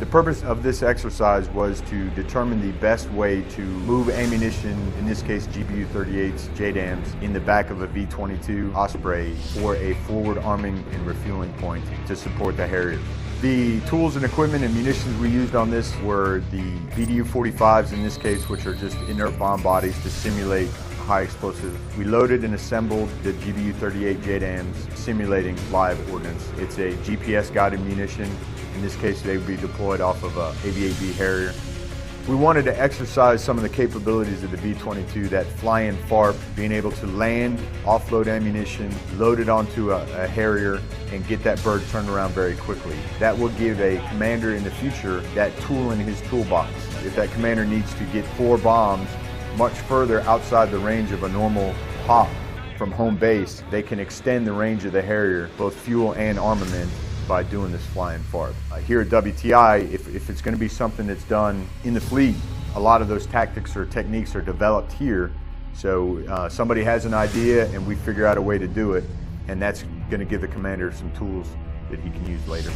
purpose of this exercise was to determine the best way to move ammunition, in this case GBU-38s, JDAMs, in the back of a V-22 Osprey for a forward arming and refueling point to support the Harrier. The tools and equipment and munitions we used on this were the BDU-45s in this case, which are just inert bomb bodies to simulate high explosive. We loaded and assembled the GBU-38 JDAMs simulating live ordnance. It's a GPS guided munition. In this case, they would be deployed off of a Aviation Harrier. We wanted to exercise some of the capabilities of the V-22, that fly-in FARP, being able to land, offload ammunition, load it onto a Harrier, and get that bird turned around very quickly. That will give a commander in the future that tool in his toolbox. If that commander needs to get 4 bombs much further outside the range of a normal pop from home base, they can extend the range of the Harrier, both fuel and armament, by doing this fly-in FARP. Here at WTI, if it's going to be something that's done in the fleet, a lot of those tactics or techniques are developed here. So somebody has an idea and we figure out a way to do it, and that's going to give the commander some tools that he can use later.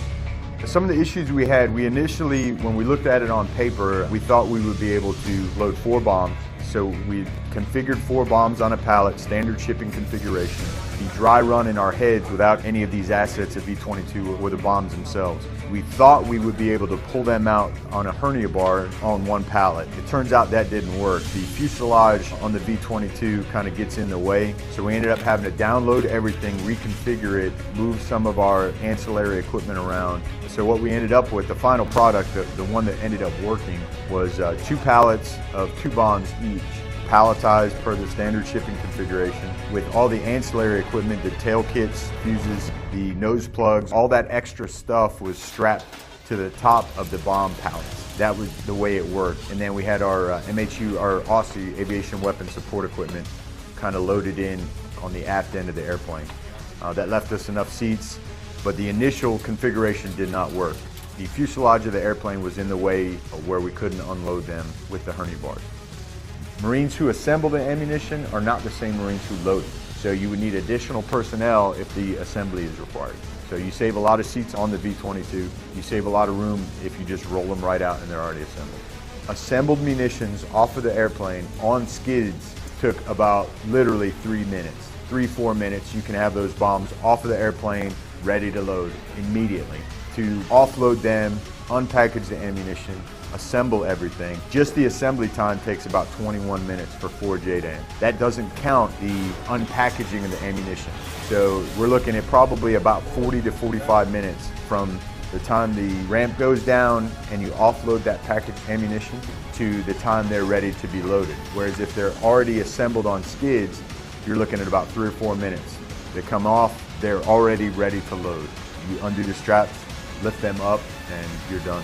Some of the issues we had, we initially, when we looked at it on paper, we thought we would be able to load 4 bombs. So we configured 4 bombs on a pallet, standard shipping configuration. The dry run in our heads without any of these assets of V-22 or the bombs themselves. We thought we would be able to pull them out on a hernia bar on one pallet. It turns out that didn't work. The fuselage on the V-22 kind of gets in the way, so we ended up having to download everything, reconfigure it, move some of our ancillary equipment around. So what we ended up with, the final product, the one that ended up working, was 2 pallets of 2 bombs each, palletized per the standard shipping configuration, with all the ancillary equipment, the tail kits, fuses, the nose plugs, all that extra stuff was strapped to the top of the bomb pallets. That was the way it worked. And then we had our MHU, our Aussie aviation weapon support equipment, kind of loaded in on the aft end of the airplane. That left us enough seats, but the initial configuration did not work. The fuselage of the airplane was in the way where we couldn't unload them with the hernia bars. Marines who assemble the ammunition are not the same Marines who load it. So you would need additional personnel if the assembly is required. So you save a lot of seats on the V-22. You save a lot of room if you just roll them right out and they're already assembled. Assembled munitions off of the airplane on skids took about literally 3 minutes. 3-4 minutes, you can have those bombs off of the airplane, ready to load immediately. To offload them, unpackage the ammunition, assemble everything. Just the assembly time takes about 21 minutes for 4 JDAM. That doesn't count the unpackaging of the ammunition. So we're looking at probably about 40 to 45 minutes from the time the ramp goes down and you offload that packaged ammunition to the time they're ready to be loaded. Whereas if they're already assembled on skids, you're looking at about 3 or 4 minutes. They come off, they're already ready to load. You undo the straps, lift them up, and you're done.